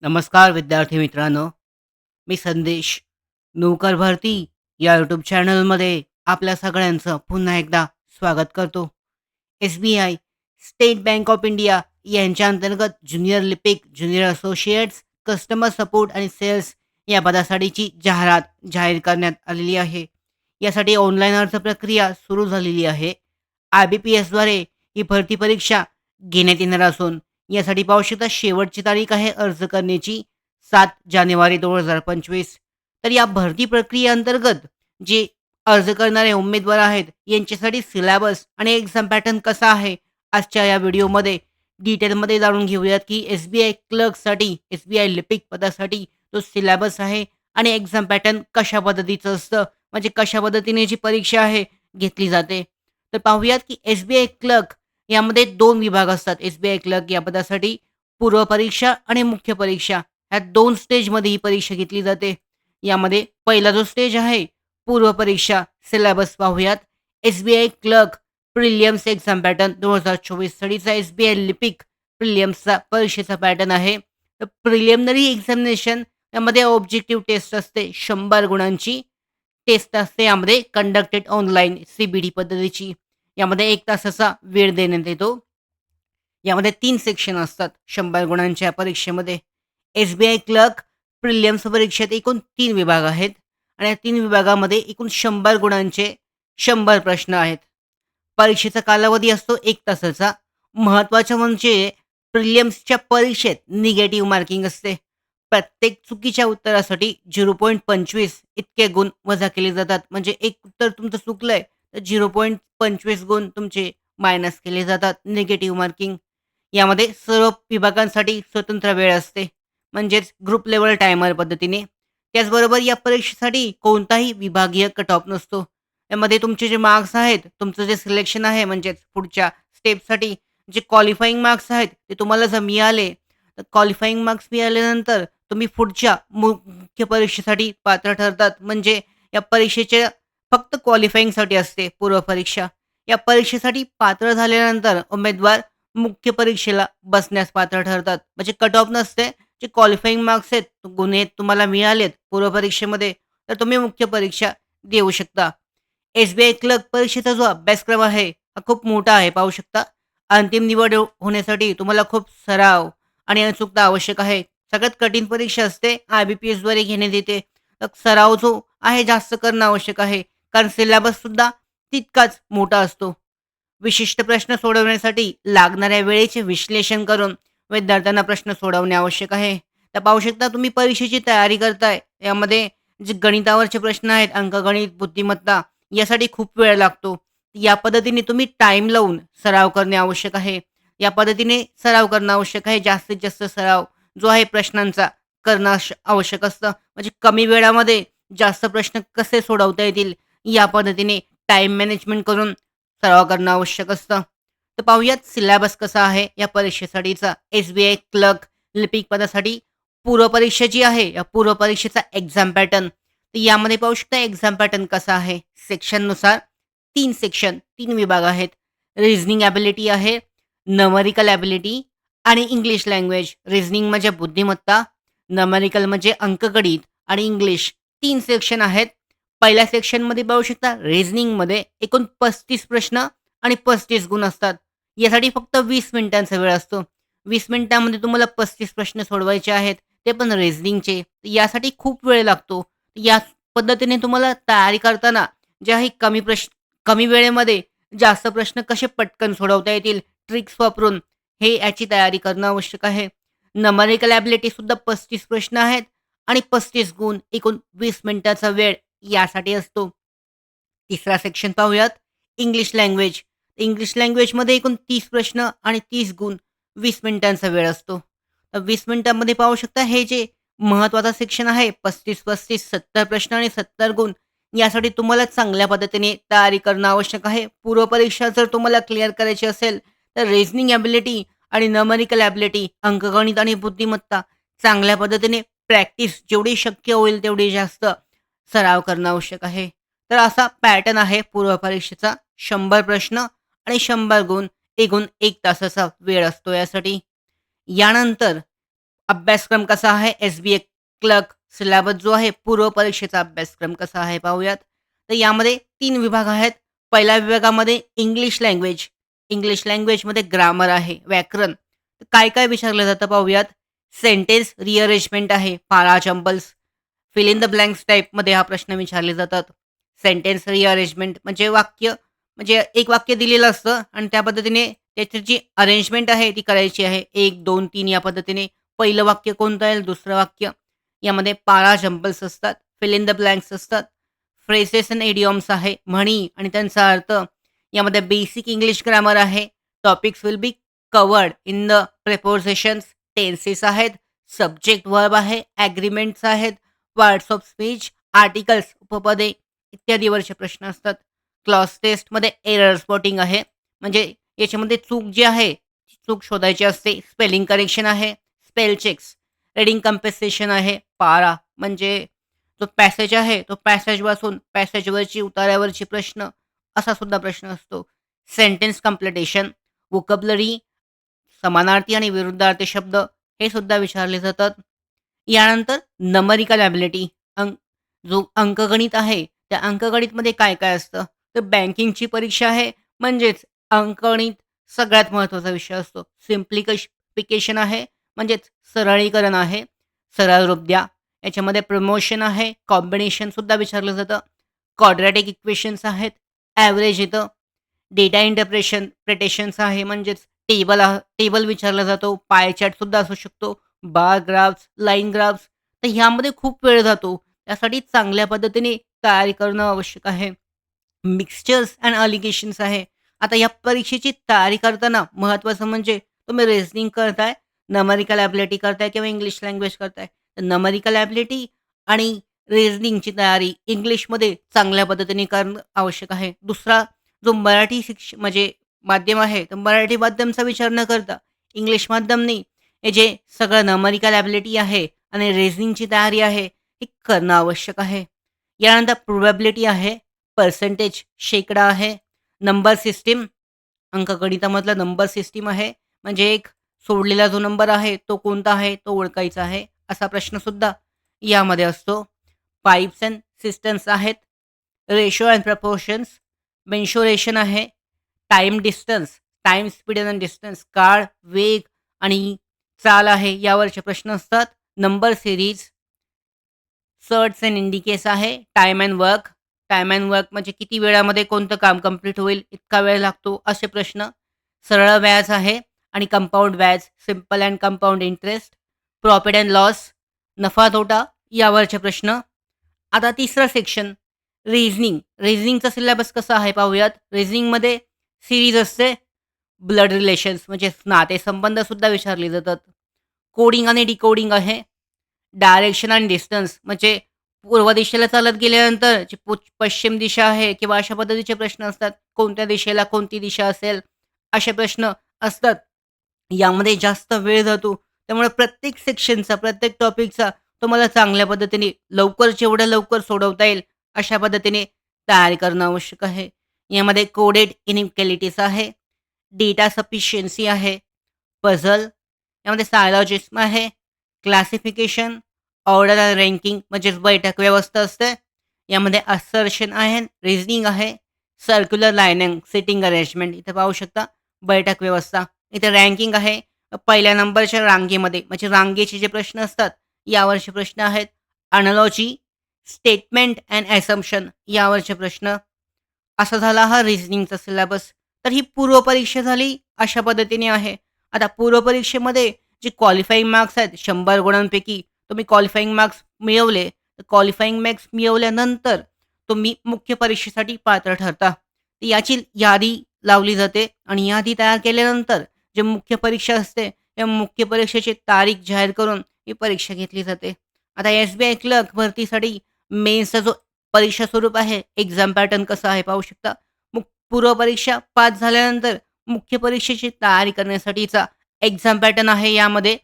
नमस्कार विद्यार्थी मित्रांनो, मी संदेश. नौकर भरती या यूट्यूब चॅनलमध्ये आपल्या सगळ्यांचं पुन्हा एकदा स्वागत करतो. SBI state bank of India यांच्या अंतर्गत ज्युनियर लिपिक, ज्युनियर असोसिएट्स, कस्टमर सपोर्ट आणि सेल्स या पदासाठीची जाहिरात जाहीर करण्यात आलेली आहे. यासाठी ऑनलाईन अर्ज प्रक्रिया सुरू झालेली आहे. IBPSद्वारे ही भरती परीक्षा घेण्यात येणार असून यासाठी पाहू शकता शेवटची तारीख आहे अर्ज करण्याची 7 जानेवारी 2025. तर या भरती प्रक्रियेअंतर्गत जे अर्ज करणारे उमेदवार आहेत यांच्यासाठी सिलेबस आणि एक्झाम पॅटर्न कसा आहे, आजच्या या व्हिडिओमध्ये डिटेलमध्ये जाणून घेऊयात की SBI क्लर्कसाठी, SBI लिपिक पदासाठी तो सिलेबस आहे आणि एक्झाम पॅटर्न कशा पद्धतीचं असतं, म्हणजे कशा पद्धतीने जी परीक्षा आहे घेतली जाते. तर पाहूयात की SBI क्लर्क यामध्ये 2 विभाग असतात. SBI क्लर्क या पदासाठी पूर्व परीक्षा आणि मुख्य परीक्षा ह्या 2 स्टेजमध्ये ही परीक्षा घेतली जाते. यामध्ये पहिला जो स्टेज आहे पूर्व परीक्षा सिलेबस पाहूयात. SBI clerk prelims exam pattern 2024 साठीचा SBI लिपिक प्रिलिम्सचा परीक्षेचा पॅटर्न आहे. तर प्रिलिमिनरी एक्झामिनेशन यामध्ये ऑब्जेक्टिव्ह टेस्ट असते 100 गुणांची टेस्ट असते. यामध्ये कंडक्टेड ऑनलाईन CBT पद्धतीची. यामध्ये 1 तासाचा वेळ देण्यात येतो. यामध्ये 3 सेक्शन असतात 100 गुणांच्या परीक्षेमध्ये. SBI क्लर्क प्रिलिम्स परीक्षेत एकूण 3 विभाग आहेत आणि या 3 विभागामध्ये एकूण 100 गुणांचे 100 प्रश्न आहेत. परीक्षेचा कालावधी असतो 1 तासाचा. महत्त्वाचं म्हणजे प्रिलिम्सच्या परीक्षेत निगेटिव्ह मार्किंग असते. प्रत्येक चुकीच्या उत्तरासाठी 0.25 इतके गुण वजा केले जातात. म्हणजे एक उत्तर तुमचं चुकलंय तर 0.25 गुण तुमचे मायनस केले जातात. Negative marking. यामध्ये सर्व विभागांसाठी स्वतंत्र वेळ असते. म्हणजेच ग्रुप लेव्हल टायमर पद्धतीने. त्याचबरोबर या परीक्षेसाठी कोणताही विभागीय कट ऑफ नसतो. यामध्ये तुमचे जे मार्क्स आहेत, तुमचं जे सिलेक्शन आहे म्हणजेच पुढच्या स्टेपसाठी जे क्वालिफाइंग मार्क्स आहेत, ते तुम्हाला जर मिळाले, तर क्वालिफाइंग मार्क्स मिळाल्यानंतर तुम्ही पुढच्या मुख्य परीक्षेसाठी पात्र ठरतात. म्हणजे या परीक्षेच्या फक्त क्वालिफाइंगसाठी असते पूर्व परीक्षा. या परीक्षेसाठी पात्र झाल्यानंतर उमेदवार मुख्य परीक्षेला बसण्यास पात्र ठरतात. म्हणजे कट ऑफ नसते. जे क्वालिफाइंग मार्क्स आहेत, गुण आहेत तुम्हाला मिळालेत पूर्व परीक्षेमध्ये, तर तुम्ही मुख्य परीक्षा देऊ शकता. SBI क्लर्क परीक्षेचा जो अभ्यासक्रम आहे, हा खूप मोठा आहे पाहू शकता. अंतिम निवड होण्यासाठी तुम्हाला खूप सराव आणि अचूकता आवश्यक आहे. सगळ्यात कठीण परीक्षा असते, IBPSद्वारे घेण्यात येते. तर सराव जो आहे जास्त करणं आवश्यक आहे. कारण सिलेबससुद्धा तितकाच मोठा असतो. विशिष्ट प्रश्न सोडवण्यासाठी लागणाऱ्या वेळेचे विश्लेषण करून विद्यार्थ्यांना प्रश्न सोडवणे आवश्यक आहे. तर पाहू शकता तुम्ही परीक्षेची तयारी करताय, यामध्ये जे गणितावरचे प्रश्न आहेत, अंकगणित, बुद्धिमत्ता यासाठी खूप वेळ लागतो. या पद्धतीने तुम्ही टाईम लावून सराव करणे आवश्यक आहे. या पद्धतीने सराव करणं आवश्यक आहे. जास्तीत जास्त सराव जो आहे प्रश्नांचा करणं आवश्यक असतं. म्हणजे कमी वेळामध्ये जास्त प्रश्न कसे सोडवता येतील, या पद्धतीने टाईम मॅनेजमेंट करून सराव करणं आवश्यक असतं. तर पाहूयात सिलेबस कसा आहे या परीक्षेसाठीचा. SBI क्लर्क लिपिक पदासाठी पूर्व परीक्षा जी आहे, या पूर्व परीक्षेचा एक्झाम पॅटर्न. तर यामध्ये पाहू शकता एक्झाम पॅटर्न कसा आहे. सेक्शननुसार 3 सेक्शन, 3 विभाग आहेत. रिझनिंग ॲबिलिटी आहे, न्यूमेरिकल ॲबिलिटी आणि इंग्लिश लँग्वेज. रिझनिंग म्हणजे बुद्धिमत्ता, न्यूमेरिकल म्हणजे अंकगणित आणि इंग्लिश 3 सेक्शन आहेत. पहिल्या सेक्शनमध्ये पाहू शकता रिझनिंगमध्ये एकूण 35 प्रश्न आणि 35 गुण असतात. यासाठी फक्त 20 मिनिटांचा वेळ असतो. 20 मिनिटांमध्ये तुम्हाला 35 प्रश्न सोडवायचे आहेत, ते पण रिझनिंगचे. यासाठी खूप वेळ लागतो. या पद्धतीने तुम्हाला तयारी करताना जे आहे कमी वेळेमध्ये जास्त प्रश्न कसे पटकन सोडवता येतील, ट्रिक्स वापरून हे याची तयारी करणं आवश्यक आहे. न्यूमेरिकल ॲबिलिटीसुद्धा 35 प्रश्न आहेत आणि 35 गुण, एकूण 20 मिनिटाचा वेळ यासाठी असतो. तिसरा सेक्शन पाहूयात इंग्लिश लँग्वेज. इंग्लिश लँग्वेजमध्ये एकूण 30 प्रश्न आणि 30 गुण, 20 मिनिटांचा वेळ असतो. तर 20 मिनिटांमध्ये पाहू शकता हे जे महत्त्वाचा सेक्शन आहे 35-35 70 प्रश्न आणि 70 गुण, यासाठी तुम्हाला चांगल्या पद्धतीने तयारी करणं आवश्यक आहे. पूर्व परीक्षा जर तुम्हाला क्लिअर करायची असेल तर रिझनिंग ॲबिलिटी आणि न्यूमेरिकल ॲबिलिटी, अंकगणित आणि बुद्धिमत्ता चांगल्या पद्धतीने प्रॅक्टिस जेवढी शक्य होईल तेवढी जास्त सराव करणं आवश्यक आहे. तर असा पॅटर्न आहे पूर्व परीक्षेचा. 100 प्रश्न आणि 100 गुण, एकूण 1 तासाचा वेळ असतो यासाठी. यानंतर अभ्यासक्रम कसा आहे, एस-बी-ए क्लर्क सिलेबस जो आहे, पूर्व परीक्षेचा अभ्यासक्रम कसा आहे पाहूयात. तर यामध्ये 3 विभाग आहेत. पहिल्या विभागामध्ये इंग्लिश लँग्वेज. इंग्लिश लँग्वेजमध्ये ग्रामर आहे, व्याकरण. तर काय-काय विचारलं जातं पाहूयात. सेंटेन्स रिअरेंजमेंट आहे, para jumbles. Fill in the blanks टाइपमध्ये हा प्रश्न विचारले जातात. सेंटेन्स रिअरेंजमेंट म्हणजे म्हणजे एक वाक्य दिलेलं असतं आणि त्या पद्धतीने त्याची जी अरेंजमेंट आहे ती करायची आहे. 1, 2, 3 या पद्धतीने. पहिलं वाक्य कोणतं आहे, दुसरं वाक्य. यामध्ये पारा जंबल्स असतात, फिल इन द ब्लँक्स असतात. फ्रेजेस अँड इडियॉम्स आहे, म्हणी आणि त्यांचा अर्थ. यामध्ये बेसिक इंग्लिश ग्रामर आहे. Topics will be covered in the prepositions. Tenses आहेत, सब्जेक्ट वर्ब आहे, ॲग्रीमेंट्स आहेत, पार्ट्स ऑफ स्पीच, आर्टिकल्स, उपपदे इत्यादीवरचे प्रश्न असतात. क्लॉज टेस्टमध्ये एरर स्पॉटिंग आहे. म्हणजे याच्यामध्ये चूक जी आहे, ती चूक शोधायची असते. स्पेलिंग करेक्शन आहे, स्पेल चेक्स. रीडिंग कम्पेन्सेशन आहे. पारा म्हणजे जो पॅसेज आहे, तो पॅसेज वाचून पॅसेजवरची, उतार्यावरची प्रश्न, असा सुद्धा प्रश्न असतो. सेंटेन्स कंप्लिटेशन, व्होकॅब्युलरी, समानार्थी आणि विरुद्धार्थी शब्द हे सुद्धा विचारले जातात. यानंतर न्यूमेरिकल एबिलिटी जो अंकगणित आहे, त्या अंकगणितमध्ये काय-काय असतं? तर बँकिंगची परीक्षा आहे, म्हणजेच अंकगणित सगळ्यात महत्त्वाचा विषय असतो. सिम्प्लिफिकेशन आहे, म्हणजेच सरळीकरण आहे. सरळ रूप द्या. याच्यामध्ये प्रमोशन आहे, कॉम्बिनेशनसुद्धा विचारलं जातं. क्वाड्रॅटिक इक्वेशन्स आहेत, ॲव्हरेज येतं. डेटा इंटरप्रिटेशन्स आहे, म्हणजेच टेबल विचारला जातो. पाय चार्टसुद्धा असू शकतो. बार ग्राफ्स, लाईन ग्राफ्स. तर ह्यामध्ये खूप वेळ जातो. त्यासाठी चांगल्या पद्धतीने तयारी करणं आवश्यक आहे. मिक्सचर्स अँड अलिगेशन्स आहे. आता या परीक्षेची तयारी करताना महत्त्वाचं म्हणजे तुम्ही रिझनिंग करताय, न्यूमेरिकल एबिलिटी करताय किंवा इंग्लिश लँग्वेज करताय. तर न्यूमेरिकल एबिलिटी आणि रिझनिंगची तयारी इंग्लिशमध्ये चांगल्या पद्धतीने करणं आवश्यक आहे. दुसरा जो मराठी म्हणजे माध्यम आहे, तर मराठी माध्यमचा विचार न करता इंग्लिश माध्यमनी हे जे सगळं न्यूमेरिकल एबिलिटी आहे आणि रिझनिंगची तयारी आहे, हे करणं आवश्यक आहे. यानंतर प्रोबॅबिलिटी आहे, पर्सेंटेज शेकडा आहे, नंबर सिस्टम अंकगणितामधला नंबर सिस्टम आहे. म्हणजे एक सोडलेला जो नंबर आहे, तो कोणता आहे, तो ओळखायचा आहे. असा प्रश्नसुद्धा यामध्ये असतो. पाइप्स अँड सिस्टम्स आहेत. रेशो अँड प्रपोर्शन्स, मेन्शुरेशन आहे. Time distance, time speed and distance, काळ, वेग आणि चाल आहे, यावरचे प्रश्न असतात. Number series, sorts and indicates आहे. Time and work, time and work म्हणजे किती वेळामध्ये कोणतं काम कंप्लीट होईल, इतका वेळ लागतो, असे प्रश्न. सरळ व्याज आहे आणि कंपाऊंड व्याज, simple and compound interest. Profit and loss, नफा तोटा, यावरचे प्रश्न. आता तिसरं सेक्शन रिझनिंग. रिझनिंगचा सिलेबस कसा आहे पाहूयात. रिझनिंगमध्ये सीरीज असते, ब्लड रिलेशन्स म्हणजे नातेसंबंधसुद्धा विचारले जातात. कोडिंग आणि डिकोडिंग आहे. डायरेक्शन आणि डिस्टन्स म्हणजे पूर्व दिशेला चालत गेल्यानंतर जी पश्चिम दिशा आहे किंवा अशा पद्धतीचे प्रश्न असतात. कोणत्या दिशेला कोणती दिशा असेल, असे प्रश्न असतात. यामध्ये जास्त वेळ जातो. त्यामुळे प्रत्येक सेक्शनचा, प्रत्येक टॉपिकचा तुम्हाला चांगल्या पद्धतीने जेवढ्या लवकर सोडवता येईल, अशा पद्धतीने तयारी करणं आवश्यक आहे. यामध्ये कोडेड इनइक्वॅलिटीज आहे. डेटा सफिशियन्सी आहे. पझल, यामध्ये सायलॉजिस्म आहे. क्लासिफिकेशन, ऑर्डर अँड रँकिंग म्हणजेच बैठक व्यवस्था असते. यामध्ये असर्शन आहे, रिझनिंग आहे. सर्क्युलर लाईनिंग, सिटिंग अरेंजमेंट इथे पाहू शकता. बैठक व्यवस्था. इथे रँकिंग आहे. पहिल्या नंबरच्या रांगेमध्ये म्हणजे रांगेचे जे प्रश्न असतात, यावरचे प्रश्न आहेत. अॅनालॉजी, स्टेटमेंट अँड ॲसम्पशन यावरचे प्रश्न. असा झाला हा रिझनिंगचा सिलेबस. तर ही पूर्वपरीक्षा झाली, अशा पद्धतीने आहे. आता पूर्वपरीक्षेमध्ये जे क्वालिफाईंग मार्क्स आहेत 100 गुणांपैकी तुम्ही क्वालिफाईंग मार्क्स मिळवले, तर क्वालिफाईंग मार्क्स मिळवल्यानंतर तुम्ही मुख्य परीक्षेसाठी पात्र ठरता. तर याची यादी लावली जाते आणि यादी तयार केल्यानंतर जे मुख्य परीक्षा असते, त्या मुख्य परीक्षेची तारीख जाहीर करून ही परीक्षा घेतली जाते. आता एस-बी-आय क्लर्क भरतीसाठी मेन्सचा जो परीक्षा स्वरूप आहे, एक्झाम पॅटर्न कसा आहे पाहू शकता. पूर्वपरीक्षा पास झाल्यानंतर मुख्य परीक्षेची तयारी करण्यासाठीचा एक्झाम पॅटर्न आहे यामध्ये.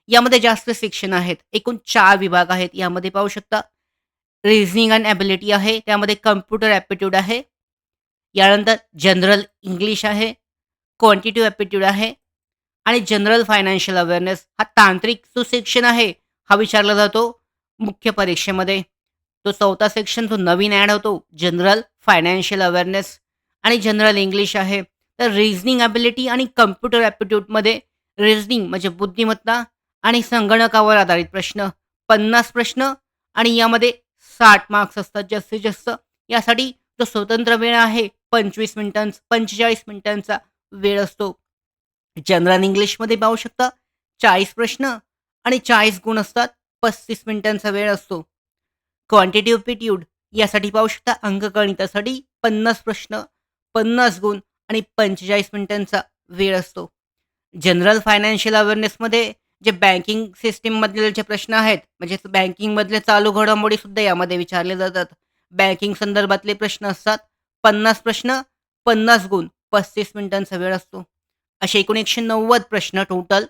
यामध्ये जास्त सेक्शन आहेत. एकूण 4 विभाग आहेत. यामध्ये पाहू शकता. रिझनिंग अँड एबिलिटी आहे. त्यामध्ये कॉम्प्युटर ॲप्टिट्यूड आहे. यानंतर जनरल इंग्लिश आहे. क्वांटिटिव्ह ॲप्टिट्यूड आहे. आणि जनरल फायनान्शियल अवेअरनेस हा तांत्रिक जो सेक्शन आहे, हा विचारला जातो मुख्य परीक्षेमध्ये. तो 4था सेक्शन जो नवीन ॲड होतो, जनरल फायनान्शियल अवेअरनेस आणि जनरल इंग्लिश आहे. तर रिझनिंग एबिलिटी आणि कॉम्प्युटर ॲप्टिट्यूडमध्ये रिझनिंग म्हणजे बुद्धिमत्ता आणि संगणकावर आधारित प्रश्न 50 प्रश्न आणि यामध्ये 60 मार्क्स असतात जास्तीत जास्त. यासाठी जो स्वतंत्र वेळ आहे 45 मिनिटांचा वेळ असतो. जनरल इंग्लिशमध्ये पाहू शकता 40 प्रश्न आणि 40 गुण असतात. 35 मिनिटांचा वेळ असतो. क्वांटिटी ॲप्टिट्यूड यासाठी पाहू शकता अंकगणितासाठी 50 प्रश्न, 50 गुण आणि 45 मिनिटांचा वेळ असतो. जनरल फायनान्शियल अवेअरनेसमध्ये जे बँकिंग सिस्टममधले जे प्रश्न आहेत, म्हणजे बँकिंगमधले चालू घडामोडीसुद्धा यामध्ये विचारले जातात. बँकिंग संदर्भातले प्रश्न असतात. 50 प्रश्न, 50 गुण, 35 मिनिटांचा वेळ असतो. असे एकूण 190 प्रश्न टोटल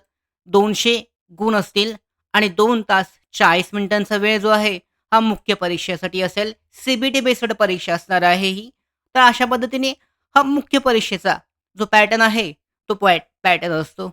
200 गुण असतील आणि 2 तास 40 मिनिटांचा वेळ जो आहे, हा मुख्य परीक्षेसाठी असेल. सी बेस्ड परीक्षा असणार आहे ही. तर अशा पद्धतीने हा मुख्य परीक्षेचा जो पॅटर्न आहे, तो पॅटर्न असतो.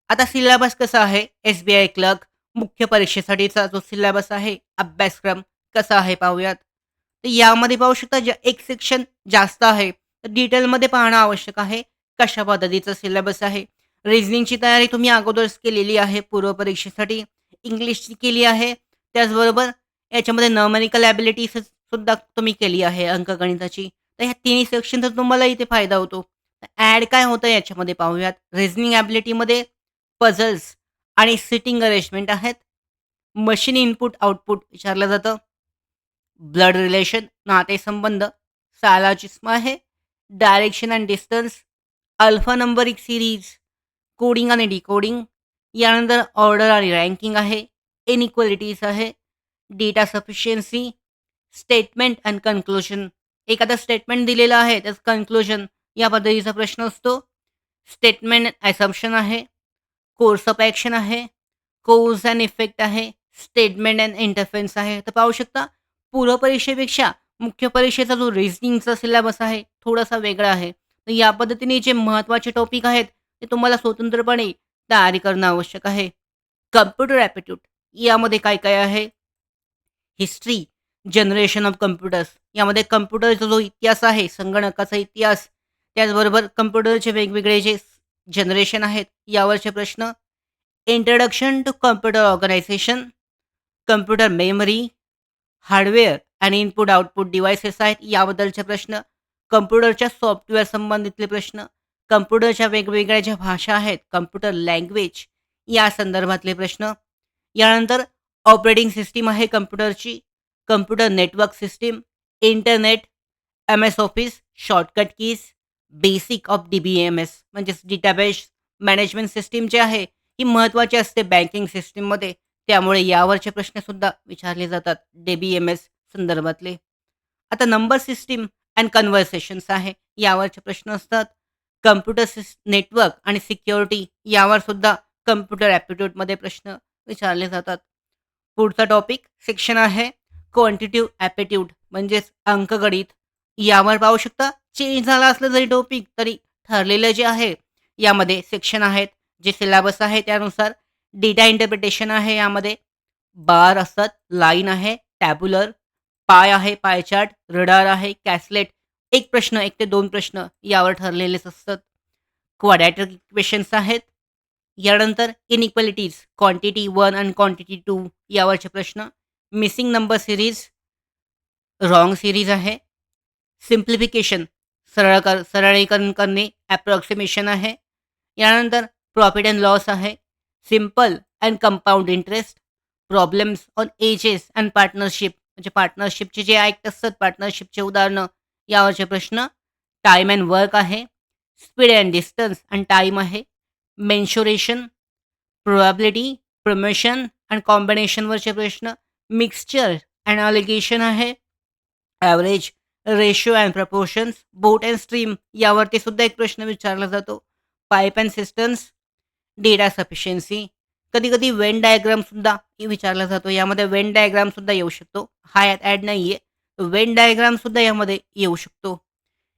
आता सिलेबस कसा आहे, एस-बी-आय क्लर्क मुख्य परीक्षेसाठीचा जो सिलेबस आहे, अभ्यासक्रम कसा आहे पाहूयात. तर यामध्ये पाहू शकता एक सेक्शन जास्त आहे, तर डिटेलमध्ये पाहणं आवश्यक आहे. कशा पद्धतीचा सिलेबस आहे. रिझनिंगची तयारी तुम्ही अगोदरच केलेली आहे पूर्व परीक्षेसाठी. इंग्लिशची केली आहे. त्याचबरोबर याच्यामध्ये न्यूमेरिकल एबिलिटीज सुद्धा तुम्ही केली आहे अंकगणिताची. तर ह्या तिन्ही सेक्शनचा तुम्हाला इथे फायदा होतो. ॲड काय होतं याच्यामध्ये पाहूयात. रिझनिंग एबिलिटीमध्ये पझल्स आणि सिटिंग अरेंजमेंट आहेत. मशीन इनपुट आउटपुट विचारलं जातं. ब्लड रिलेशन नातेसंबंध, सायलॉजिस्म आहे. Direction and distance, alpha numeric series, coding आणि डिकोडिंग. यानंतर ऑर्डर आणि रँकिंग आहे. इनइक्वालिटीज आहे. Data sufficiency, statement and conclusion. एखादा स्टेटमेंट दिलेलं आहे, त्याचं कन्क्लुजन या पद्धतीचा प्रश्न असतो. स्टेटमेंट ॲसम्प्शन आहे. कोर्स ऑफ ॲक्शन आहे. कोज अँड इफेक्ट आहे. स्टेटमेंट अँड इंटरफेन्स आहे. तर पाहू शकता पूर्व परीक्षेपेक्षा मुख्य परीक्षेचा जो रिझनिंगचा सिलेबस आहे, थोडासा वेगळा आहे. तर या पद्धतीने जे महत्त्वाचे टॉपिक आहेत, ते तुम्हाला स्वतंत्रपणे तयारी करणं आवश्यक आहे. कॉम्प्युटर ॲप्टिट्यूड यामध्ये काय-काय आहे? हिस्ट्री, जनरेशन ऑफ कम्प्युटर्स यामध्ये कम्प्युटरचा जो इतिहास आहे, संगणकाचा इतिहास, त्याचबरोबर कम्प्युटरचे वेगवेगळे जे जनरेशन आहेत, यावरचे प्रश्न. Introduction to computer organization, computer memory, hardware आणि इनपुट आउटपुट डिव्हाइसेस आहेत याबद्दलचे प्रश्न. कम्प्युटरच्या सॉफ्टवेअर संबंधितले प्रश्न. कम्प्युटरच्या वेगवेगळ्या ज्या भाषा आहेत, कम्प्युटर लँग्वेज या संदर्भातले प्रश्न. यानंतर ऑपरेटिंग सिस्टम आहे कम्प्युटरची, computer network system, internet, MS office, shortcut keys, basic of DBMS म्हणजेच डेटाबेस मॅनेजमेंट सिस्टीम जे आहे, ही महत्त्वाची असते बँकिंग सिस्टममध्ये. त्यामुळे यावरचे प्रश्नसुद्धा विचारले जातात डी-बी-एम-एस संदर्भातले. आता नंबर सिस्टीम अँड कन्व्हर्सेशन्स आहे, यावरचे प्रश्न असतात. कम्प्युटर नेटवर्क आणि सिक्युरिटी यावर सुद्धा कम्प्युटर ॲप्टिट्यूडमध्ये प्रश्न विचारले जातात. पुढचा टॉपिक सेक्शन आहे क्वांटिटिव्ह ॲप्टिट्यूड म्हणजेच अंकगणित. यावर पाहू शकता चेंज झाला असला जरी टॉपिक तरी ठरलेलं जे आहे यामध्ये सेक्शन आहेत. जे सिलेबस आहे त्यानुसार डेटा इंटरप्रिटेशन आहे. यामध्ये बार असतात, लाईन आहे, टॅब्युलर, पाय आहे, पाय चार्ट, रडार आहे, कॅसलेट. 1 प्रश्न 1 ते 2 प्रश्न यावर ठरलेलेच असतात. क्वाड्रॅटिक इक्वेशन्स आहेत. यानंतर इनइक्वालिटीज, क्वांटिटी 1 आणि क्वांटिटी 2 यावरचे प्रश्न. Missing number series, wrong series आहे. सिम्प्लिफिकेशन, सरळीकरण करणे, अप्रॉक्सिमेशन आहे. यानंतर प्रॉफिट अँड लॉस आहे. Simple and compound interest, problems on ages and partnership म्हणजे पार्टनरशिपचे जे ॲक्ट असतात, पार्टनरशिपचे उदाहरणं यावरचे प्रश्न. टाईम अँड वर्क आहे. Speed and distance and time आहे. मेन्शुरेशन, प्रोबॅबिलिटी, प्रमोशन अँड कॉम्बिनेशनवरचे प्रश्न. मिक्सचर अँड अलिगेशन आहे. Average, ratio and proportions, boat and stream यावरती सुद्धा एक प्रश्न विचारला जातो. Pipe and systems, data sufficiency. कधी-कधी वेन डायग्रामसुद्धा विचारला जातो. यामध्ये वेन डायग्रामसुद्धा येऊ शकतो. हा यात ॲड नाही आहे. वेन डायग्रामसुद्धा यामध्ये येऊ शकतो.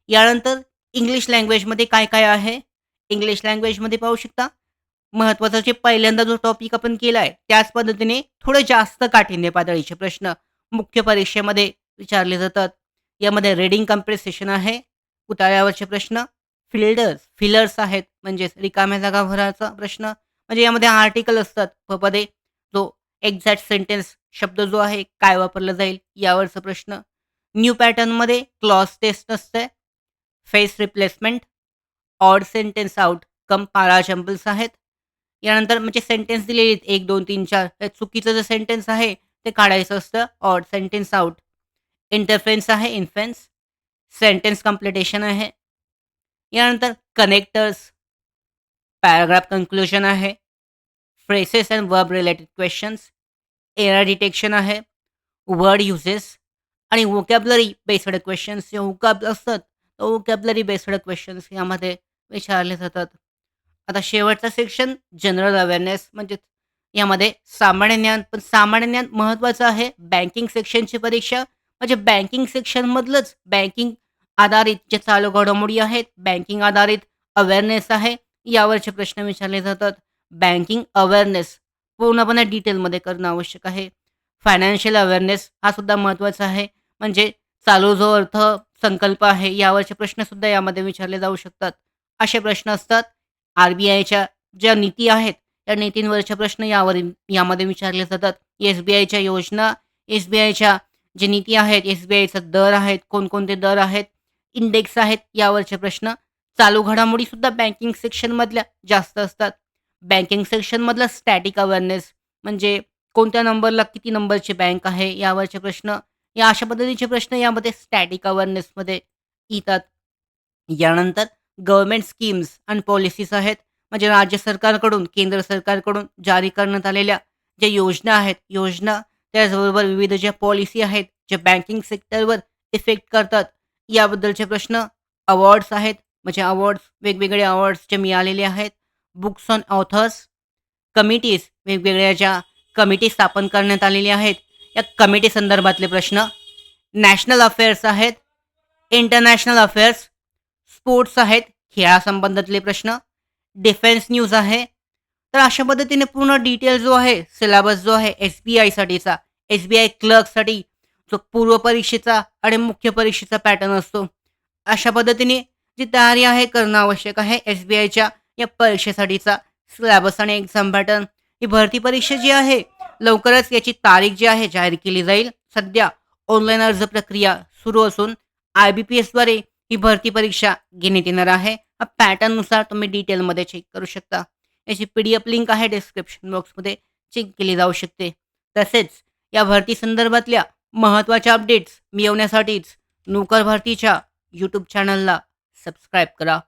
यानंतर इंग्लिश लँग्वेजमध्ये काय-काय आहे? इंग्लिश लँग्वेजमध्ये पाहू शकता महत्त्वाचा जे पहिल्यांदा जो टॉपिक आपण केलाय, त्याच पद्धतीने थोडे जास्त काठिण्य पातळीचे प्रश्न मुख्य परीक्षेमध्ये विचारले जातात. यामध्ये रीडिंग कम्प्रेसेशन आहे, उतार्यावरचे प्रश्न, फिलर्स आहेत, म्हणजेच रिकाम्या जागा भरायचा प्रश्न, म्हणजे यामध्ये आर्टिकल असतात पदे, जो एक्झॅक्ट सेंटेन्स शब्द जो आहे काय वापरला जाईल यावरचा प्रश्न. न्यू पॅटर्नमध्ये क्लॉज टेस्ट असते, phrase replacement, odd sentence out cum para jumbles आहेत. यानंतर म्हणजे सेंटेन्स दिलेले आहेत 1, 2, 3, 4 त्यात चुकीचं जे सेंटेन्स आहे ते काढायचं असतं. Odd sentence out. इंटरफेन्स आहे इन्फेन्स. सेंटेन्स कंप्लिटेशन आहे. यानंतर कनेक्टर्स, पॅराग्राफ कन्क्लुजन आहे. Phrases and verb related questions. Error detection आहे. वर्ड युजेस आणि व्होकॅब्युलरी बेस्ड क्वेश्चन्स जे व्होकॅब असतात, व्होकॅब्युलरी बेस्ड क्वेश्चन्स यामध्ये विचारले जातात. आता शेवटचा सेक्शन जनरल अवेअरनेस म्हणजे यामध्ये सामान्य ज्ञान, पण सामान्य ज्ञान महत्त्वाचं आहे. बँकिंग सेक्शनची परीक्षा म्हणजे बँकिंग सेक्शनमधलंच बँकिंग आधारित जे चालू घडामोडी आहेत, बँकिंग आधारित अवेअरनेस आहे, यावरचे प्रश्न विचारले जातात. बँकिंग अवेअरनेस पूर्णपणे डिटेलमध्ये करणं आवश्यक आहे. फायनान्शियल अवेअरनेस हा सुद्धा महत्त्वाचा आहे. म्हणजे चालू जो अर्थसंकल्प आहे, यावरचे प्रश्नसुद्धा यामध्ये विचारले जाऊ शकतात. असे प्रश्न असतात. आर-बी-आयच्या ज्या नीती आहेत, त्या नीतींवरचे प्रश्न यामध्ये विचारले जातात. एस-बी-आयच्या योजना, एस-बी-आयच्या जे नीती आहेत, एस-बी-आयचा दर आहेत, कोणकोणते दर आहेत, इंडेक्स आहेत, यावरचे प्रश्न. चालू घडामोडीसुद्धा बँकिंग सेक्शनमधल्या जास्त असतात. बँकिंग सेक्शनमधलं स्टॅटिक अवेअरनेस म्हणजे कोणत्या नंबरला किती नंबरची बँक आहे, यावरचे प्रश्न. या अशा पद्धतीचे प्रश्न यामध्ये स्टॅटिक अवेअरनेसमध्ये येतात. यानंतर गव्हर्नमेंट स्कीम्स आणि पॉलिसीज आहेत. म्हणजे राज्य सरकारकडून, केंद्र सरकारकडून जारी करण्यात आलेल्या ज्या योजना आहेत, त्याचबरोबर विविध ज्या पॉलिसी आहेत, जे बँकिंग सेक्टरवर इफेक्ट करतात, याबद्दलचे प्रश्न. अवॉर्ड्स आहेत, म्हणजे वेगवेगळे अवॉर्ड्स जे मिळालेले आहेत. बुक्स ऑन ऑथर्स, कमिटीज, वेगवेगळ्या ज्या कमिटी स्थापन करण्यात आलेल्या आहेत, या कमिटी संदर्भातले प्रश्न. नॅशनल अफेअर्स आहेत, इंटरनॅशनल अफेअर्स, स्पोर्ट्स आहेत, खेळासंबंधातले प्रश्न, डिफेन्स न्यूज आहे. तर अशा पद्धतीने पूर्ण डिटेल जो आहे, सिलेबस जो आहे एस-बी-आयसाठीचा, एस-बी-आय क्लर्कसाठी जो पूर्व परीक्षेचा आणि मुख्य परीक्षेचा पॅटर्न असतो, अशा पद्धतीने जी तयारी आहे करणं आवश्यक आहे. एस-बी-आयच्या या परीक्षेसाठीचा सिलेबस आणि एक्झाम पॅटर्न. ही भरती परीक्षा जी आहे, लवकरच याची तारीख जी आहे जाहीर केली जाईल. सध्या ऑनलाईन अर्ज प्रक्रिया सुरू असून IBPSद्वारे ही भरती परीक्षा घेण्यात येणार आहे. पॅटर्ननुसार तुम्ही डिटेलमध्ये चेक करू शकता. याची PDF लिंक आहे डिस्क्रिप्शन बॉक्समध्ये, चेक केली जाऊ शकते. तसेच या भरती संदर्भातल्या महत्त्वाच्या अपडेट्स मिळवण्यासाठीच नोकर भरतीच्या यूट्यूब चॅनलला सबस्क्राईब करा.